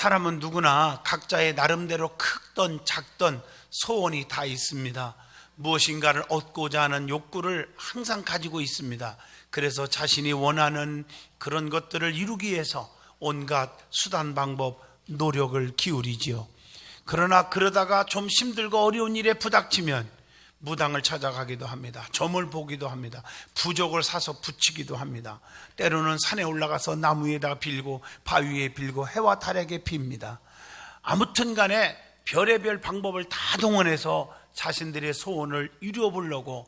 사람은 누구나 각자의 나름대로 크던 작던 소원이 다 있습니다. 무엇인가를 얻고자 하는 욕구를 항상 가지고 있습니다. 그래서 자신이 원하는 그런 것들을 이루기 위해서 온갖 수단 방법 노력을 기울이지요. 그러나 그러다가 좀 힘들고 어려운 일에 부닥치면 무당을 찾아가기도 합니다. 점을 보기도 합니다. 부적을 사서 붙이기도 합니다. 때로는 산에 올라가서 나무 위에다가 빌고 바위 위에 빌고 해와 달에게 빕니다. 아무튼 간에 별의별 방법을 다 동원해서 자신들의 소원을 이루어보려고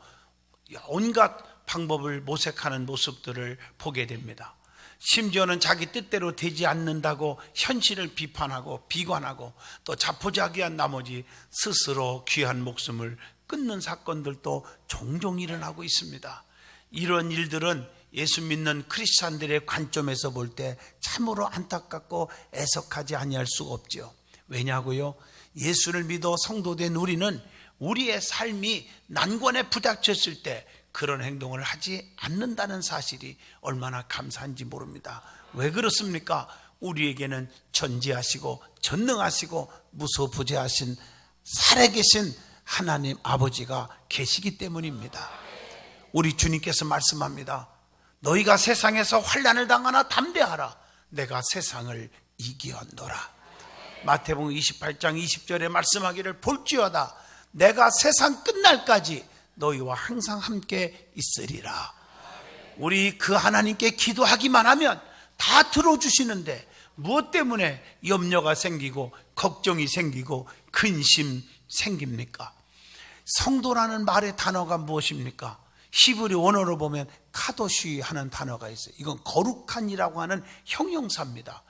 온갖 방법을 모색하는 모습들을 보게 됩니다. 심지어는 자기 뜻대로 되지 않는다고 현실을 비판하고 비관하고 또 자포자기한 나머지 스스로 귀한 목숨을 끊는 사건들도 종종 일어나고 있습니다. 이런 일들은 예수 믿는 크리스찬들의 관점에서 볼 때 참으로 안타깝고 애석하지 아니할 수가 없죠. 왜냐고요? 예수를 믿어 성도된 우리는 우리의 삶이 난관에 부닥쳤을 때 그런 행동을 하지 않는다는 사실이 얼마나 감사한지 모릅니다. 왜 그렇습니까? 우리에게는 전지하시고 전능하시고 무소부재하신 살아계신 하나님 아버지가 계시기 때문입니다. 우리 주님께서 말씀합니다. 너희가 세상에서 환난을 당하나 담대하라. 내가 세상을 이기었노라. 마태복음 28장 20절에 말씀하기를 볼지어다 내가 세상 끝날까지 너희와 항상 함께 있으리라. 우리 그 하나님께 기도하기만 하면 다 들어주시는데 무엇 때문에 염려가 생기고 걱정이 생기고 근심 생깁니까? 성도라는 말의 단어가 무엇입니까? 히브리 원어로 보면 카도시 하는 단어가 있어요. 이건 거룩한이라고 하는 형용사입니다.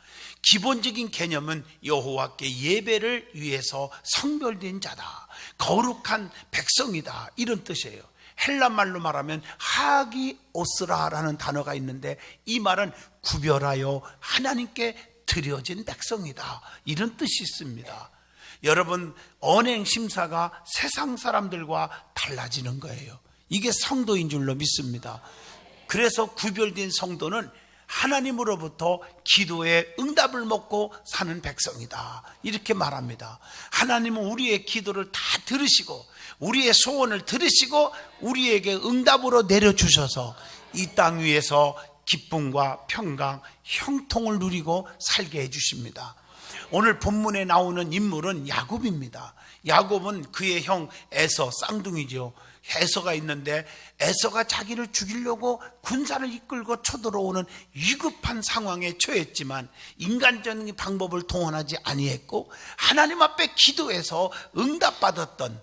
기본적인 개념은 여호와께 예배를 위해서 성별된 자다, 거룩한 백성이다, 이런 뜻이에요. 헬라말로 말하면 하기오스라라는 단어가 있는데 이 말은 구별하여 하나님께 드려진 백성이다, 이런 뜻이 있습니다. 여러분, 언행심사가 세상 사람들과 달라지는 거예요. 이게 성도인 줄로 믿습니다. 그래서 구별된 성도는 하나님으로부터 기도의 응답을 먹고 사는 백성이다, 이렇게 말합니다. 하나님은 우리의 기도를 다 들으시고 우리의 소원을 들으시고 우리에게 응답으로 내려주셔서 이 땅 위에서 기쁨과 평강, 형통을 누리고 살게 해주십니다. 오늘 본문에 나오는 인물은 야곱입니다. 야곱은 그의 형 에서, 쌍둥이죠. 에서가 있는데 에서가 자기를 죽이려고 군사를 이끌고 쳐들어오는 위급한 상황에 처했지만 인간적인 방법을 동원하지 아니했고 하나님 앞에 기도해서 응답받았던,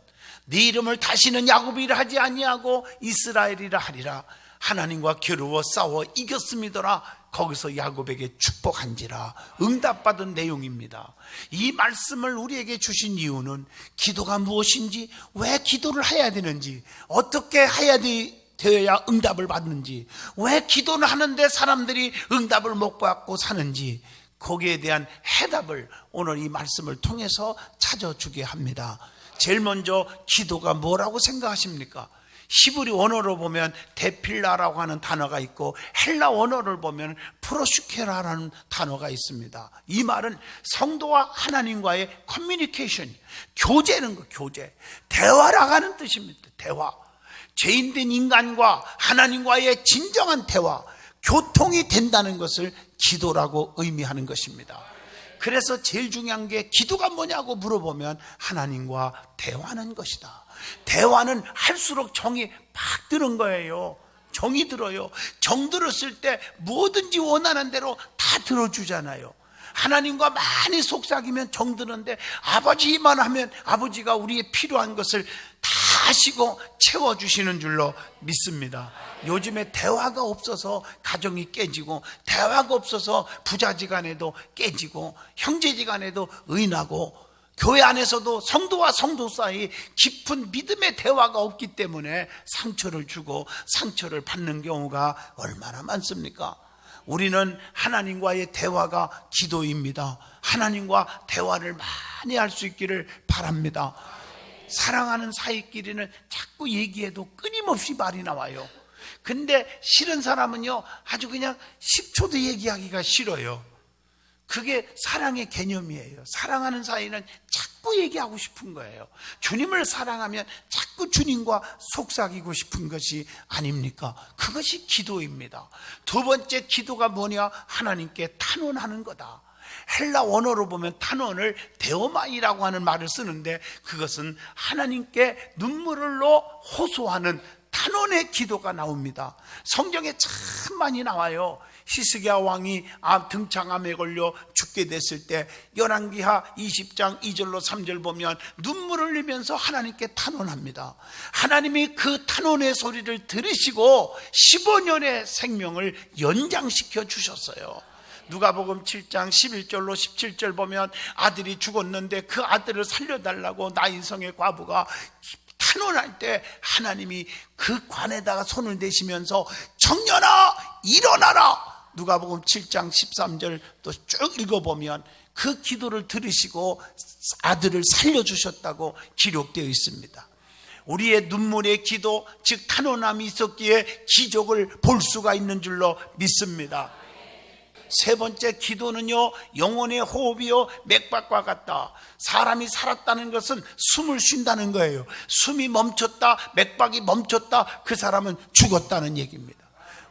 네 이름을 다시는 야곱이라 하지 아니하고 이스라엘이라 하리라, 하나님과 겨루어 싸워 이겼음이더라. 거기서 야곱에게 축복한지라 응답받은 내용입니다. 이 말씀을 우리에게 주신 이유는 기도가 무엇인지, 왜 기도를 해야 되는지, 어떻게 해야 되어야 응답을 받는지, 왜 기도를 하는데 사람들이 응답을 못 받고 사는지, 거기에 대한 해답을 오늘 이 말씀을 통해서 찾아주게 합니다. 제일 먼저 기도가 뭐라고 생각하십니까? 히브리 원어로 보면 데필라라고 하는 단어가 있고 헬라 원어를 보면 프로슈케라라는 단어가 있습니다. 이 말은 성도와 하나님과의 커뮤니케이션, 교제는 거, 교제, 대화라고 하는 뜻입니다. 대화, 죄인된 인간과 하나님과의 진정한 대화, 교통이 된다는 것을 기도라고 의미하는 것입니다. 그래서 제일 중요한 게 기도가 뭐냐고 물어보면 하나님과 대화하는 것이다. 대화는 할수록 정이 팍 드는 거예요. 정이 들어요. 정 들었을 때 뭐든지 원하는 대로 다 들어주잖아요. 하나님과 많이 속삭이면 정 드는데 아버지만 하면 아버지가 우리의 필요한 것을 다 하시고 채워주시는 줄로 믿습니다. 요즘에 대화가 없어서 가정이 깨지고, 대화가 없어서 부자지간에도 깨지고, 형제지간에도 의나고, 교회 안에서도 성도와 성도 사이 깊은 믿음의 대화가 없기 때문에 상처를 주고 상처를 받는 경우가 얼마나 많습니까? 우리는 하나님과의 대화가 기도입니다. 하나님과 대화를 많이 할 수 있기를 바랍니다. 사랑하는 사이끼리는 자꾸 얘기해도 끊임없이 말이 나와요. 근데 싫은 사람은요, 아주 그냥 10초도 얘기하기가 싫어요. 그게 사랑의 개념이에요. 사랑하는 사이는 자꾸 얘기하고 싶은 거예요. 주님을 사랑하면 자꾸 주님과 속삭이고 싶은 것이 아닙니까? 그것이 기도입니다. 두 번째 기도가 뭐냐? 하나님께 탄원하는 거다. 헬라 원어로 보면 탄원을 데오마이라고 하는 말을 쓰는데, 그것은 하나님께 눈물을 흘려 호소하는 탄원의 기도가 나옵니다. 성경에 참 많이 나와요. 히스기야 왕이 등창암에 걸려 죽게 됐을 때 열왕기하 20장 2절로 3절 보면 눈물을 흘리면서 하나님께 탄원합니다. 하나님이 그 탄원의 소리를 들으시고 15년의 생명을 연장시켜 주셨어요. 누가복음 7장 11절로 17절 보면 아들이 죽었는데 그 아들을 살려달라고 나인성의 과부가 탄원할 때 하나님이 그 관에다가 손을 대시면서 청년아 일어나라, 누가복음 7장 13절 또 쭉 읽어보면 그 기도를 들으시고 아들을 살려주셨다고 기록되어 있습니다. 우리의 눈물의 기도, 즉 탄원함이 있었기에 기적을 볼 수가 있는 줄로 믿습니다. 세 번째 기도는요, 영혼의 호흡이요 맥박과 같다. 사람이 살았다는 것은 숨을 쉰다는 거예요. 숨이 멈췄다, 맥박이 멈췄다, 그 사람은 죽었다는 얘기입니다.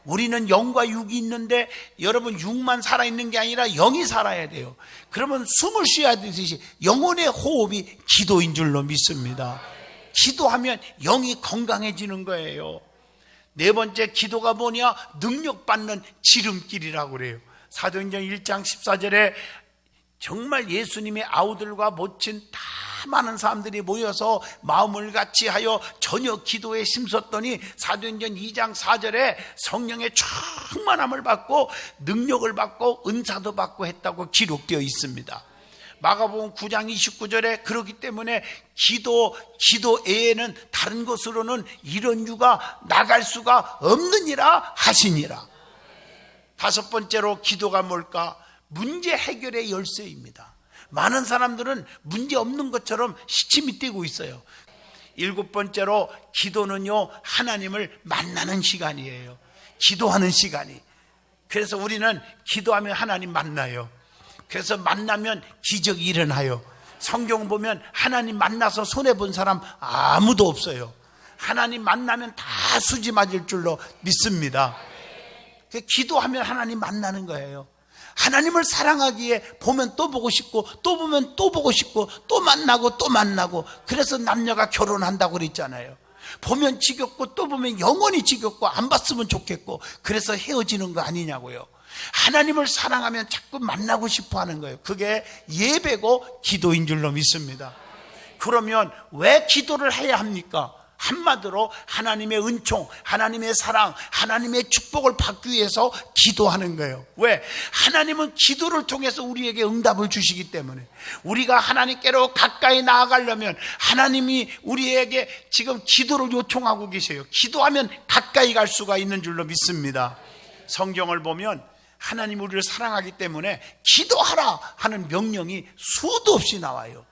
우리는 영과 육이 있는데 여러분, 육만 살아있는 게 아니라 영이 살아야 돼요. 그러면 숨을 쉬어야 되듯이 영혼의 호흡이 기도인 줄로 믿습니다. 기도하면 영이 건강해지는 거예요. 네 번째 기도가 뭐냐? 능력받는 지름길이라고 그래요. 사도행전 1장 14절에 정말 예수님의 아우들과 모친 다 많은 사람들이 모여서 마음을 같이 하여 저녁 기도에 힘썼더니 사도행전 2장 4절에 성령의 충만함을 받고 능력을 받고 은사도 받고 했다고 기록되어 있습니다. 마가복음 9장 29절에 그렇기 때문에 기도 외에는 다른 것으로는 이런 유가 나갈 수가 없느니라 하시니라. 다섯 번째로 기도가 뭘까? 문제 해결의 열쇠입니다. 많은 사람들은 문제 없는 것처럼 시침이 뛰고 있어요. 일곱 번째로 기도는요, 하나님을 만나는 시간이에요. 기도하는 시간이. 그래서 우리는 기도하면 하나님 만나요. 그래서 만나면 기적이 일어나요. 성경 보면 하나님 만나서 손해본 사람 아무도 없어요. 하나님 만나면 다 수지 맞을 줄로 믿습니다. 기도하면 하나님 만나는 거예요. 하나님을 사랑하기에 보면 또 보고 싶고 또 보면 또 보고 싶고 또 만나고 또 만나고, 그래서 남녀가 결혼한다고 그랬잖아요. 보면 지겹고 또 보면 영원히 지겹고 안 봤으면 좋겠고, 그래서 헤어지는 거 아니냐고요. 하나님을 사랑하면 자꾸 만나고 싶어 하는 거예요. 그게 예배고 기도인 줄로 믿습니다. 그러면 왜 기도를 해야 합니까? 한마디로 하나님의 은총, 하나님의 사랑, 하나님의 축복을 받기 위해서 기도하는 거예요. 왜? 하나님은 기도를 통해서 우리에게 응답을 주시기 때문에. 우리가 하나님께로 가까이 나아가려면 하나님이 우리에게 지금 기도를 요청하고 계세요. 기도하면 가까이 갈 수가 있는 줄로 믿습니다. 성경을 보면 하나님 우리를 사랑하기 때문에 기도하라 하는 명령이 수도 없이 나와요.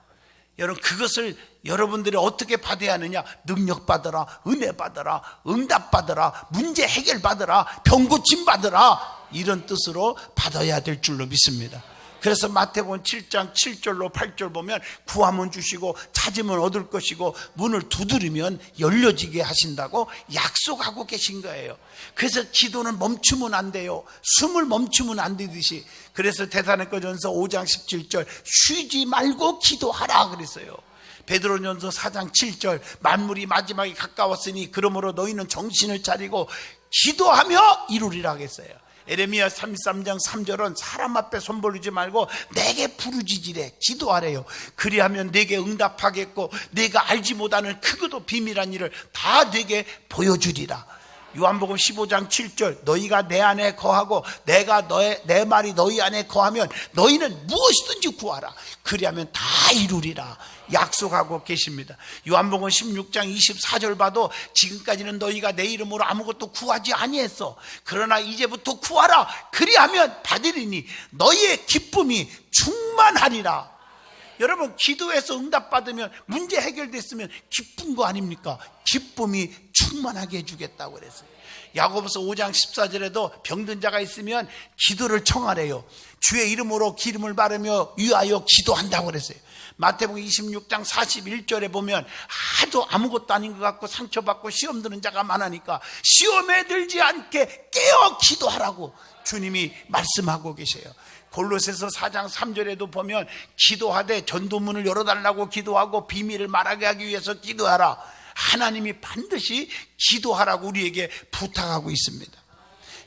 여러분, 그것을 여러분들이 어떻게 받아야 하느냐? 능력 받으라, 은혜 받으라, 응답 받으라, 문제 해결 받으라, 병 고침 받으라, 이런 뜻으로 받아야 될 줄로 믿습니다. 그래서 마태복음 7장 7절로 8절 보면 구하면 주시고 찾으면 얻을 것이고 문을 두드리면 열려지게 하신다고 약속하고 계신 거예요. 그래서 기도는 멈추면 안 돼요. 숨을 멈추면 안 되듯이. 그래서 데살로니가전서 5장 17절 쉬지 말고 기도하라 그랬어요. 베드로전서 4장 7절 만물이 마지막에 가까웠으니 그러므로 너희는 정신을 차리고 기도하며 이루리라 하겠어요. 에레미야 33장 3절은 사람 앞에 손 벌리지 말고 내게 부르짖으래, 기도하래요. 그리하면 내게 응답하겠고 내가 알지 못하는 크고도 비밀한 일을 다 내게 보여주리라. 요한복음 15장 7절 너희가 내 안에 거하고 내가 내 말이 너희 안에 거하면 너희는 무엇이든지 구하라. 그리하면 다 이루리라 약속하고 계십니다. 요한복음 16장 24절 봐도 지금까지는 너희가 내 이름으로 아무것도 구하지 아니했어. 그러나 이제부터 구하라. 그리하면 받으리니 너희의 기쁨이 충만하리라. 여러분, 기도해서 응답받으면, 문제 해결됐으면 기쁜 거 아닙니까? 기쁨이 충만하게 해주겠다고 그랬어요. 야고보서 5장 14절에도 병든 자가 있으면 기도를 청하래요. 주의 이름으로 기름을 바르며 위하여 기도한다고 그랬어요. 마태복음 26장 41절에 보면 아주 아무것도 아닌 것 같고 상처받고 시험 드는 자가 많으니까 시험에 들지 않게 깨어 기도하라고 주님이 말씀하고 계세요. 골로새서 4장 3절에도 보면 기도하되 전도문을 열어달라고 기도하고 비밀을 말하게 하기 위해서 기도하라. 하나님이 반드시 기도하라고 우리에게 부탁하고 있습니다.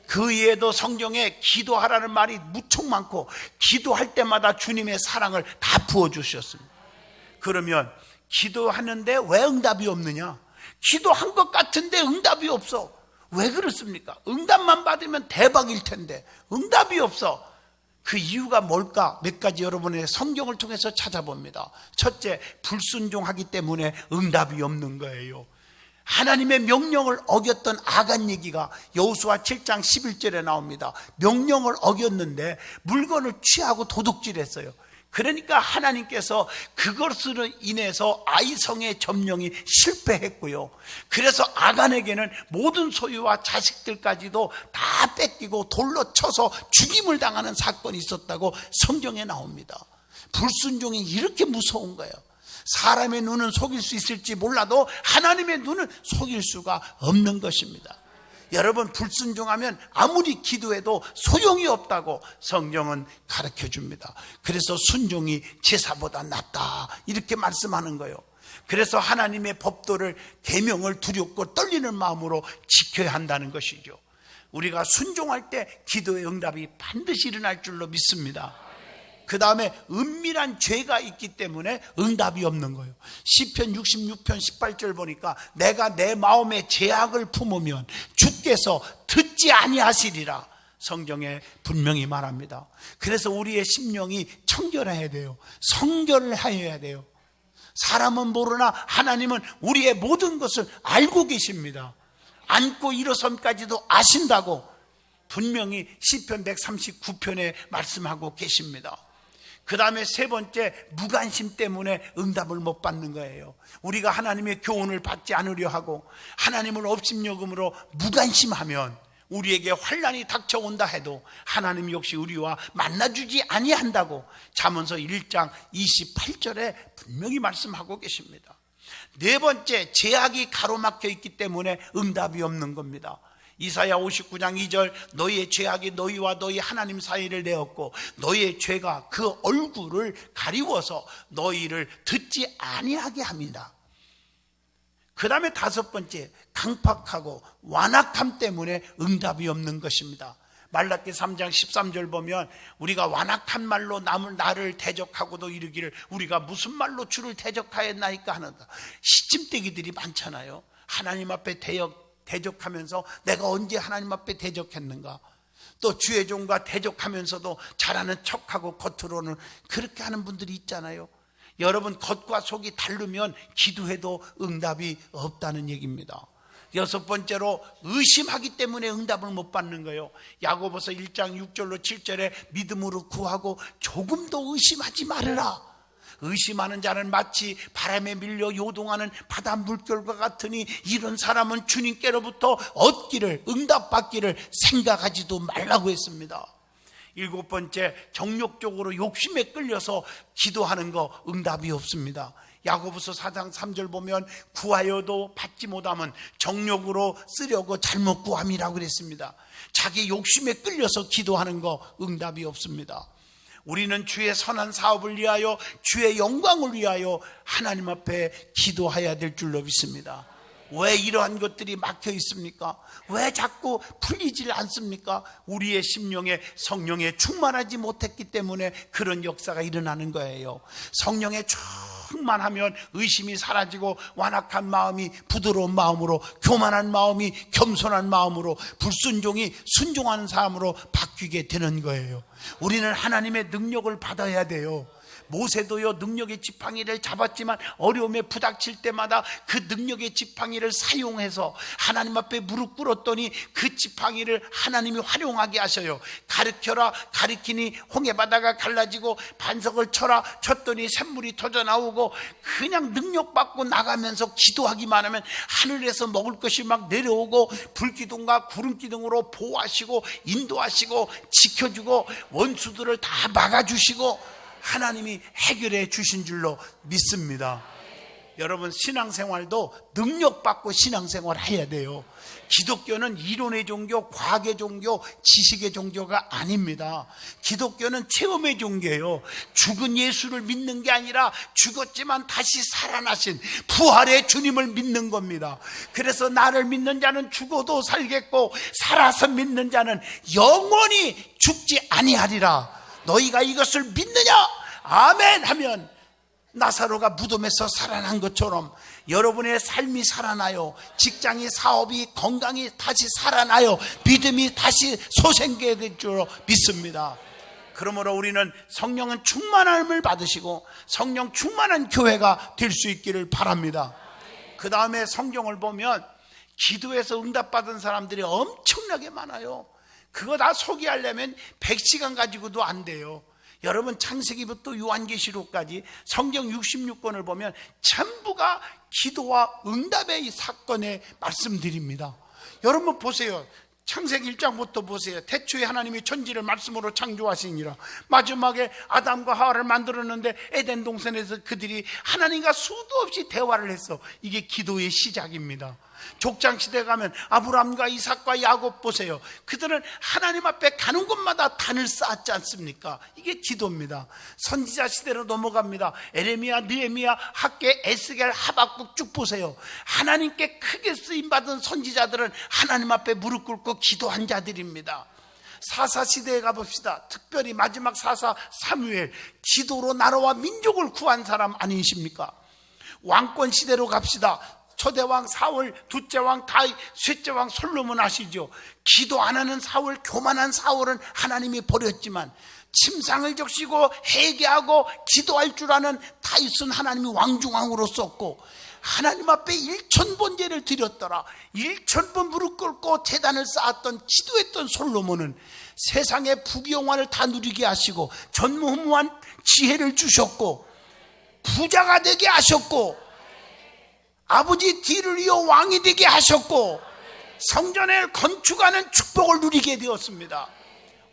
그 외에도 성경에 기도하라는 말이 무척 많고 기도할 때마다 주님의 사랑을 다 부어주셨습니다. 그러면 기도하는데 왜 응답이 없느냐? 기도한 것 같은데 응답이 없어. 왜 그렇습니까? 응답만 받으면 대박일 텐데 응답이 없어. 그 이유가 뭘까? 몇 가지 여러분의 성경을 통해서 찾아봅니다. 첫째, 불순종하기 때문에 응답이 없는 거예요. 하나님의 명령을 어겼던 아간 얘기가 여호수아 7장 11절에 나옵니다. 명령을 어겼는데 물건을 취하고 도둑질했어요. 그러니까 하나님께서 그것으로 인해서 아이성의 점령이 실패했고요. 그래서 아간에게는 모든 소유와 자식들까지도 다 뺏기고 돌로 쳐서 죽임을 당하는 사건이 있었다고 성경에 나옵니다. 불순종이 이렇게 무서운 거예요. 사람의 눈은 속일 수 있을지 몰라도 하나님의 눈은 속일 수가 없는 것입니다. 여러분, 불순종하면 아무리 기도해도 소용이 없다고 성경은 가르쳐 줍니다. 그래서 순종이 제사보다 낫다 이렇게 말씀하는 거예요. 그래서 하나님의 법도를 계명을 두렵고 떨리는 마음으로 지켜야 한다는 것이죠. 우리가 순종할 때 기도의 응답이 반드시 일어날 줄로 믿습니다. 그 다음에 은밀한 죄가 있기 때문에 응답이 없는 거예요. 시편 66편 18절 보니까 내가 내 마음에 죄악을 품으면 주께서 듣지 아니하시리라 성경에 분명히 말합니다. 그래서 우리의 심령이 청결해야 돼요. 성결을 하여야 돼요. 사람은 모르나 하나님은 우리의 모든 것을 알고 계십니다. 앉고 일어섬까지도 아신다고 분명히 시편 139편에 말씀하고 계십니다. 그 다음에 세 번째, 무관심 때문에 응답을 못 받는 거예요. 우리가 하나님의 교훈을 받지 않으려 하고 하나님을 업신여김으로 무관심하면 우리에게 환난이 닥쳐온다 해도 하나님 역시 우리와 만나주지 아니한다고 잠언서 1장 28절에 분명히 말씀하고 계십니다. 네 번째, 죄악이 가로막혀 있기 때문에 응답이 없는 겁니다. 이사야 59장 2절 너희의 죄악이 너희와 너희 하나님 사이를 내었고 너희의 죄가 그 얼굴을 가리워서 너희를 듣지 아니하게 합니다. 그 다음에 다섯 번째, 강팍하고 완악함 때문에 응답이 없는 것입니다. 말라기 3장 13절 보면 우리가 완악한 말로 나를 대적하고도 이르기를 우리가 무슨 말로 주를 대적하였나이까 하는다. 시침대기들이 많잖아요. 하나님 앞에 대적하면서 내가 언제 하나님 앞에 대적했는가. 또 주의 종과 대적하면서도 잘하는 척하고 겉으로는 그렇게 하는 분들이 있잖아요. 여러분, 겉과 속이 다르면 기도해도 응답이 없다는 얘기입니다. 여섯 번째로, 의심하기 때문에 응답을 못 받는 거예요. 야고보서 1장 6절로 7절에 믿음으로 구하고 조금도 의심하지 말으라. 의심하는 자는 마치 바람에 밀려 요동하는 바다 물결과 같으니 이런 사람은 주님께로부터 얻기를, 응답받기를 생각하지도 말라고 했습니다. 일곱 번째, 정욕적으로 욕심에 끌려서 기도하는 거 응답이 없습니다. 야고보서 4장 3절 보면 구하여도 받지 못하면 정욕으로 쓰려고 잘못 구함이라고 그랬습니다. 자기 욕심에 끌려서 기도하는 거 응답이 없습니다. 우리는 주의 선한 사업을 위하여 주의 영광을 위하여 하나님 앞에 기도해야 될 줄로 믿습니다. 왜 이러한 것들이 막혀 있습니까? 왜 자꾸 풀리질 않습니까? 우리의 심령에 성령에 충만하지 못했기 때문에 그런 역사가 일어나는 거예요. 성령에 충만하면 의심이 사라지고 완악한 마음이 부드러운 마음으로, 교만한 마음이 겸손한 마음으로, 불순종이 순종하는 사람으로 바뀌게 되는 거예요. 우리는 하나님의 능력을 받아야 돼요. 모세도요, 능력의 지팡이를 잡았지만 어려움에 부닥칠 때마다 그 능력의 지팡이를 사용해서 하나님 앞에 무릎 꿇었더니 그 지팡이를 하나님이 활용하게 하셔요. 가르쳐라 가르치니 홍해바다가 갈라지고 반석을 쳐라 쳤더니 샘물이 터져 나오고, 그냥 능력받고 나가면서 기도하기만 하면 하늘에서 먹을 것이 막 내려오고 불기둥과 구름기둥으로 보호하시고 인도하시고 지켜주고 원수들을 다 막아주시고 하나님이 해결해 주신 줄로 믿습니다. 여러분, 신앙생활도 능력받고 신앙생활 해야 돼요. 기독교는 이론의 종교, 과학의 종교, 지식의 종교가 아닙니다. 기독교는 체험의 종교예요. 죽은 예수를 믿는 게 아니라 죽었지만 다시 살아나신 부활의 주님을 믿는 겁니다. 그래서 나를 믿는 자는 죽어도 살겠고 살아서 믿는 자는 영원히 죽지 아니하리라. 너희가 이것을 믿느냐? 아멘 하면 나사로가 무덤에서 살아난 것처럼 여러분의 삶이 살아나요. 직장이, 사업이, 건강이 다시 살아나요. 믿음이 다시 소생되게 될 줄 믿습니다. 그러므로 우리는 성령은 충만함을 받으시고 성령 충만한 교회가 될 수 있기를 바랍니다. 그 다음에 성경을 보면 기도해서 응답받은 사람들이 엄청나게 많아요. 그거 다 소개하려면 100시간 가지고도 안 돼요. 여러분, 창세기부터 요한계시록까지 성경 66권을 보면 전부가 기도와 응답의 사건의 말씀들입니다. 여러분 보세요. 창세기 1장부터 보세요. 태초에 하나님이 천지를 말씀으로 창조하시니라. 마지막에 아담과 하와를 만들었는데 에덴 동산에서 그들이 하나님과 수도 없이 대화를 했어. 이게 기도의 시작입니다. 족장시대에 가면 아브람과 이삭과 야곱 보세요. 그들은 하나님 앞에 가는 곳마다 단을 쌓았지 않습니까? 이게 기도입니다. 선지자 시대로 넘어갑니다. 에레미야, 느헤미야, 학개, 에스겔, 하박국 쭉 보세요. 하나님께 크게 쓰임받은 선지자들은 하나님 앞에 무릎 꿇고 기도한 자들입니다. 사사 시대에 가봅시다. 특별히 마지막 사사 사무엘, 기도로 나라와 민족을 구한 사람 아니십니까? 왕권 시대로 갑시다. 초대왕 사울, 둘째왕 다윗, 셋째왕 솔로몬 아시죠? 기도 안 하는 사울, 교만한 사울은 하나님이 버렸지만 침상을 적시고 회개하고 기도할 줄 아는 다윗은 하나님이 왕중왕으로 썼고, 하나님 앞에 1000번제를 드렸더라. 1000번 무릎 꿇고 제단을 쌓았던 기도했던 솔로몬은 세상의 부귀영화를 다 누리게 하시고 전무후무한 지혜를 주셨고 부자가 되게 하셨고 아버지 뒤를 이어 왕이 되게 하셨고 성전을 건축하는 축복을 누리게 되었습니다.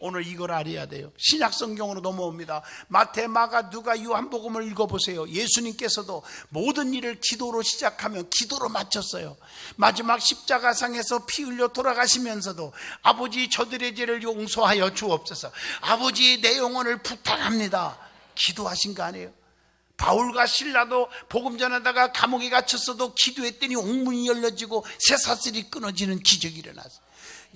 오늘 이걸 알아야 돼요. 신약 성경으로 넘어옵니다. 마태, 마가, 누가, 요한복음을 읽어보세요. 예수님께서도 모든 일을 기도로 시작하며 기도로 마쳤어요. 마지막 십자가상에서 피 흘려 돌아가시면서도 아버지 저들의 죄를 용서하여 주옵소서, 아버지 내 영혼을 부탁합니다, 기도하신 거 아니에요? 바울과 실라도 복음 전하다가 감옥에 갇혔어도 기도했더니 옥문이 열려지고 쇠사슬이 끊어지는 기적이 일어났어요.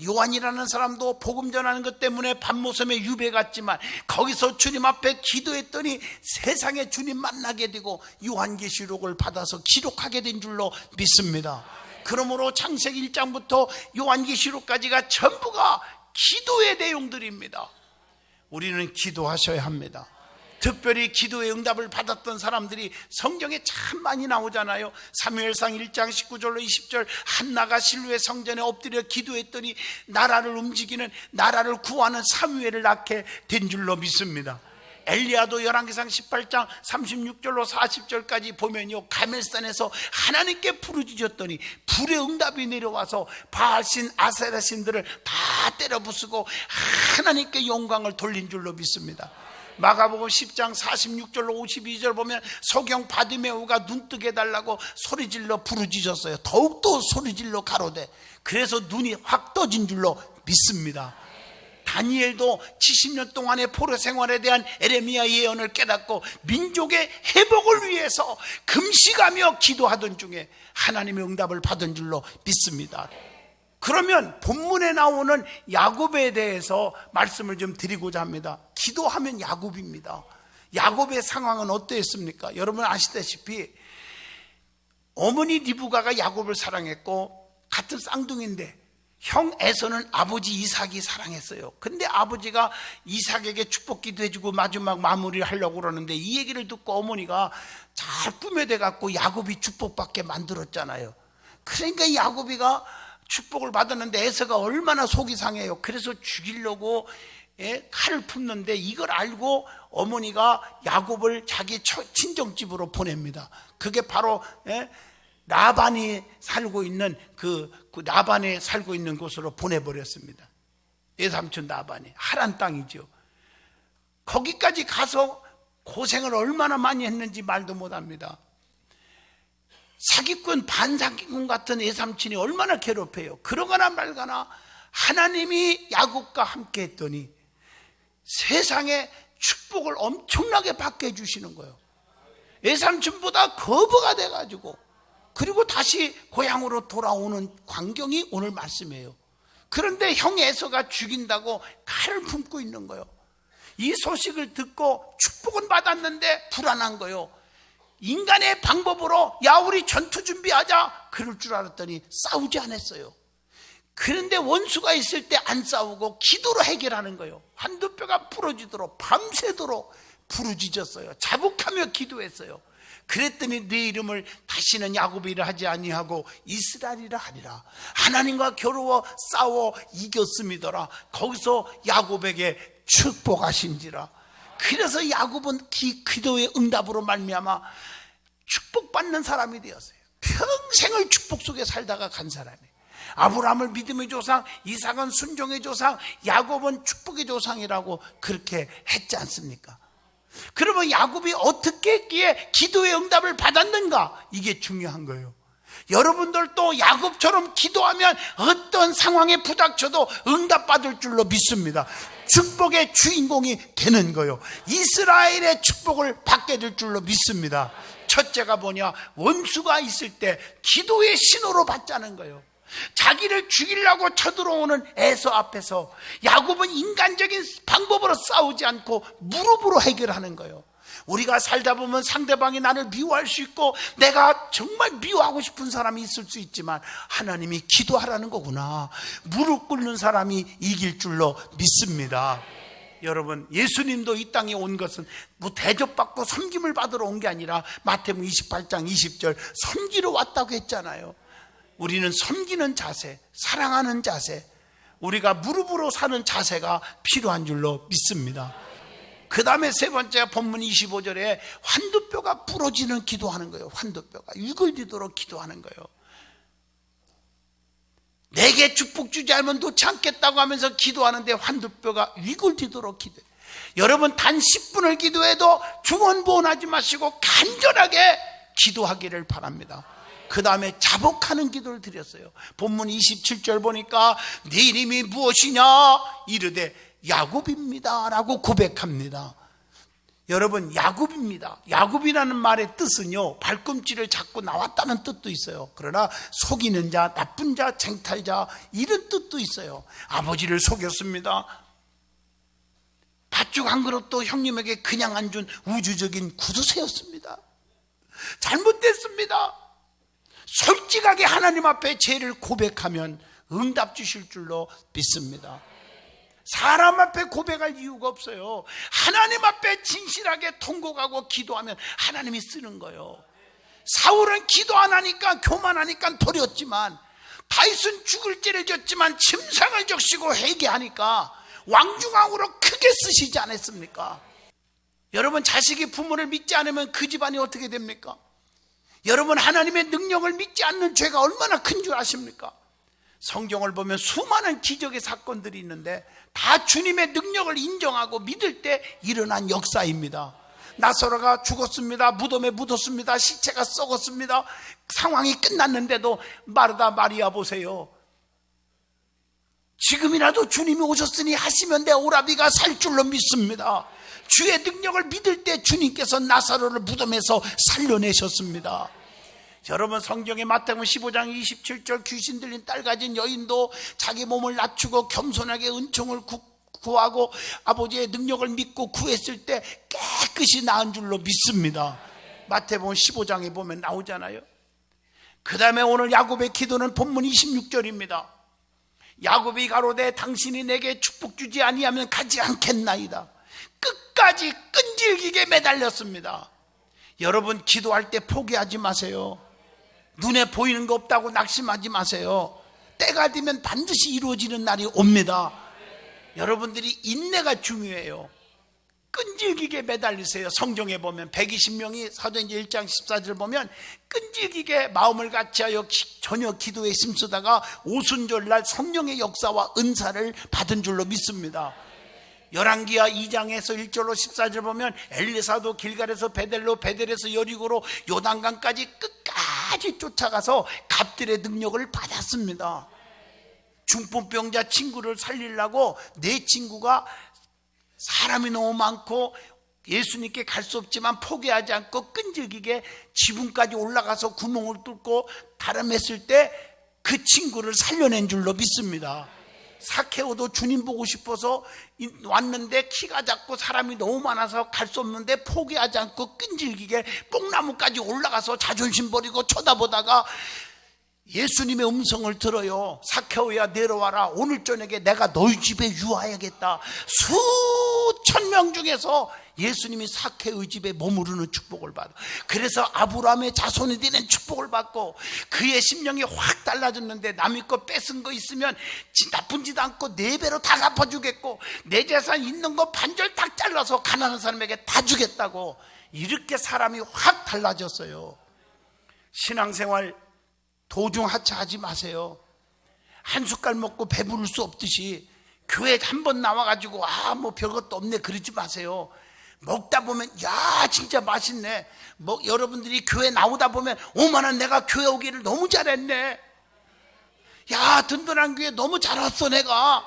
요한이라는 사람도 복음 전하는 것 때문에 밤모섬에 유배 갔지만 거기서 주님 앞에 기도했더니 세상에 주님 만나게 되고 요한계시록을 받아서 기록하게 된 줄로 믿습니다. 그러므로 창세기 1장부터 요한계시록까지가 전부가 기도의 내용들입니다. 우리는 기도하셔야 합니다. 특별히 기도의 응답을 받았던 사람들이 성경에 참 많이 나오잖아요. 사무엘상 1장 19절로 20절, 한나가 실로의 성전에 엎드려 기도했더니 나라를 움직이는, 나라를 구하는 사무엘을 낳게 된 줄로 믿습니다. 엘리야도 열왕기상 18장 36절로 40절까지 보면요, 가멜산에서 하나님께 부르짖었더니 불의 응답이 내려와서 바알신, 아세라신들을 다 때려 부수고 하나님께 영광을 돌린 줄로 믿습니다. 마가복음 10장 46절로 52절 보면 소경 바디메오가 눈뜨게 해달라고 소리질러 부르짖었어요. 더욱더 소리질러 가로되 그래서 눈이 확 떠진 줄로 믿습니다. 다니엘도 70년 동안의 포로 생활에 대한 에레미야 예언을 깨닫고 민족의 회복을 위해서 금식하며 기도하던 중에 하나님의 응답을 받은 줄로 믿습니다. 그러면 본문에 나오는 야곱에 대해서 말씀을 좀 드리고자 합니다. 기도하면 야곱입니다. 야곱의 상황은 어떠했습니까? 여러분 아시다시피 어머니 리브가가 야곱을 사랑했고 같은 쌍둥이인데 형 에서는 아버지 이삭이 사랑했어요. 근데 아버지가 이삭에게 축복기도 해주고 마지막 마무리를 하려고 그러는데 이 얘기를 듣고 어머니가 잘 꾸며대 갖고 야곱이 축복받게 만들었잖아요. 그러니까 야곱이가 축복을 받았는데 에서가 얼마나 속이 상해요. 그래서 죽이려고 칼을 품는데 이걸 알고 어머니가 야곱을 자기 친정집으로 보냅니다. 그게 바로 라반이 살고 있는 라반에 살고 있는 곳으로 보내버렸습니다. 외삼촌 라반이 하란 땅이죠. 거기까지 가서 고생을 얼마나 많이 했는지 말도 못합니다. 사기꾼 반사기꾼 같은 외삼촌이 얼마나 괴롭혀요. 그러거나 말거나 하나님이 야곱과 함께 했더니 세상에 축복을 엄청나게 받게 해주시는 거예요. 외삼촌보다 거부가 돼가지고 그리고 다시 고향으로 돌아오는 광경이 오늘 말씀이에요. 그런데 형 에서가 죽인다고 칼을 품고 있는 거예요. 이 소식을 듣고 축복은 받았는데 불안한 거예요. 인간의 방법으로 야 우리 전투 준비하자 그럴 줄 알았더니 싸우지 않았어요. 그런데 원수가 있을 때 안 싸우고 기도로 해결하는 거예요. 한두 뼈가 부러지도록 밤새도록 부르짖었어요. 자복하며 기도했어요. 그랬더니 네 이름을 다시는 야곱이라 하지 아니하고 이스라엘이라 하리라. 하나님과 겨루어 싸워 이겼음이더라. 거기서 야곱에게 축복하신지라. 그래서 야곱은 기도의 응답으로 말미암아 축복받는 사람이 되었어요. 평생을 축복 속에 살다가 간 사람이에요. 아브라함을 믿음의 조상, 이삭은 순종의 조상, 야곱은 축복의 조상이라고 그렇게 했지 않습니까? 그러면 야곱이 어떻게 했기에 기도의 응답을 받았는가? 이게 중요한 거예요. 여러분들도 야곱처럼 기도하면 어떤 상황에 부닥쳐도 응답받을 줄로 믿습니다. 축복의 주인공이 되는 거예요. 이스라엘의 축복을 받게 될 줄로 믿습니다. 첫째가 뭐냐? 원수가 있을 때 기도의 신호로 받자는 거예요. 자기를 죽이려고 쳐들어오는 에서 앞에서 야곱은 인간적인 방법으로 싸우지 않고 무릎으로 해결하는 거예요. 우리가 살다 보면 상대방이 나를 미워할 수 있고 내가 정말 미워하고 싶은 사람이 있을 수 있지만 하나님이 기도하라는 거구나. 무릎 꿇는 사람이 이길 줄로 믿습니다. 여러분, 예수님도 이 땅에 온 것은 뭐 대접받고 섬김을 받으러 온 게 아니라 마태복음 28장 20절 섬기러 왔다고 했잖아요. 우리는 섬기는 자세, 사랑하는 자세, 우리가 무릎으로 사는 자세가 필요한 줄로 믿습니다. 그 다음에 세 번째가 본문 25절에 환두뼈가 부러지는 기도하는 거예요. 환두뼈가 위글리도록 기도하는 거예요. 내게 축복 주지 않으면 놓지 않겠다고 하면서 기도하는데 환두뼈가 위글리도록 기도해요. 여러분 단 10분을 기도해도 중언부언하지 마시고 간절하게 기도하기를 바랍니다. 그 다음에 자복하는 기도를 드렸어요. 본문 27절 보니까 네 이름이 무엇이냐 이르되 야곱입니다 라고 고백합니다. 여러분 야곱입니다. 야곱이라는 말의 뜻은요 발꿈치를 잡고 나왔다는 뜻도 있어요. 그러나 속이는 자, 나쁜 자, 쟁탈자 이런 뜻도 있어요. 아버지를 속였습니다. 팥죽 한 그릇도 형님에게 그냥 안 준 우주적인 구두쇠였습니다. 잘못됐습니다. 솔직하게 하나님 앞에 죄를 고백하면 응답 주실 줄로 믿습니다. 사람 앞에 고백할 이유가 없어요. 하나님 앞에 진실하게 통곡하고 기도하면 하나님이 쓰는 거예요. 사울은 기도 안 하니까 교만하니까 버렸지만 다윗은 죽을 죄를 졌지만 침상을 적시고 회개하니까 왕중왕으로 크게 쓰시지 않았습니까? 여러분 자식이 부모를 믿지 않으면 그 집안이 어떻게 됩니까? 여러분 하나님의 능력을 믿지 않는 죄가 얼마나 큰 줄 아십니까? 성경을 보면 수많은 기적의 사건들이 있는데 다 주님의 능력을 인정하고 믿을 때 일어난 역사입니다. 나사로가 죽었습니다. 무덤에 묻었습니다. 시체가 썩었습니다. 상황이 끝났는데도 마르다 마리아 보세요. 지금이라도 주님이 오셨으니 하시면 내 오라비가 살 줄로 믿습니다. 주의 능력을 믿을 때 주님께서 나사로를 무덤에서 살려내셨습니다. 여러분 성경의 마태복음 15장 27절 귀신 들린 딸 가진 여인도 자기 몸을 낮추고 겸손하게 은총을 구하고 아버지의 능력을 믿고 구했을 때 깨끗이 나은 줄로 믿습니다. 마태복음 15장에 보면 나오잖아요. 그 다음에 오늘 야곱의 기도는 본문 26절입니다. 야곱이 가로되 당신이 내게 축복 주지 아니하면 가지 않겠나이다. 끝까지 끈질기게 매달렸습니다. 여러분, 기도할 때 포기하지 마세요. 눈에 보이는 거 없다고 낙심하지 마세요. 때가 되면 반드시 이루어지는 날이 옵니다. 여러분들이 인내가 중요해요. 끈질기게 매달리세요. 성경에 보면 120명이 사도행전 1장 14절 보면 끈질기게 마음을 같이하여 전혀 기도에 힘쓰다가 오순절날 성령의 역사와 은사를 받은 줄로 믿습니다. 열왕기하 2장에서 1절로 14절 보면 엘리사도 길갈에서 베델로, 베델에서 여리고로 요단강까지 끝까지 쫓아가서 갑들의 능력을 받았습니다. 중풍병자 친구를 살리려고 내 친구가 사람이 너무 많고 예수님께 갈 수 없지만 포기하지 않고 끈질기게 지붕까지 올라가서 구멍을 뚫고 다름했을 때 그 친구를 살려낸 줄로 믿습니다. 사케오도 주님 보고 싶어서 왔는데 키가 작고 사람이 너무 많아서 갈 수 없는데 포기하지 않고 끈질기게 뽕나무까지 올라가서 자존심 버리고 쳐다보다가 예수님의 음성을 들어요. 사케오야, 내려와라. 오늘 저녁에 내가 너희 집에 유하야겠다. 수천 명 중에서 예수님이 사케오의 집에 머무르는 축복을 받아. 그래서 아브라함의 자손이 되는 축복을 받고 그의 심령이 확 달라졌는데 남의 거 뺏은 거 있으면 나쁜 짓 않고 4배로 다 갚아주겠고 내 재산 있는 거 반절 딱 잘라서 가난한 사람에게 다 주겠다고. 이렇게 사람이 확 달라졌어요. 신앙생활 도중 하차하지 마세요. 한 숟갈 먹고 배부를 수 없듯이 교회 한 번 나와가지고 뭐 별것도 없네 그러지 마세요. 먹다 보면 야 진짜 맛있네. 여러분들이 교회 나오다 보면 오만한 내가 교회 오기를 너무 잘했네. 야 든든한 교회 너무 잘 왔어. 내가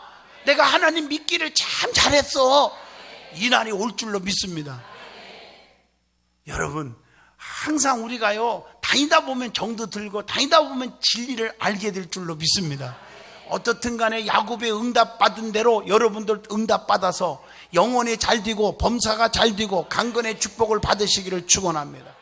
하나님 믿기를 참 잘했어. 이 날이 올 줄로 믿습니다. 여러분, 항상 우리가요 다니다 보면 정도 들고 다니다 보면 진리를 알게 될 줄로 믿습니다. 어떻든 간에 야곱의 응답받은 대로 여러분들 응답받아서 영혼이 잘 되고 범사가 잘 되고 강건의 축복을 받으시기를 축원합니다.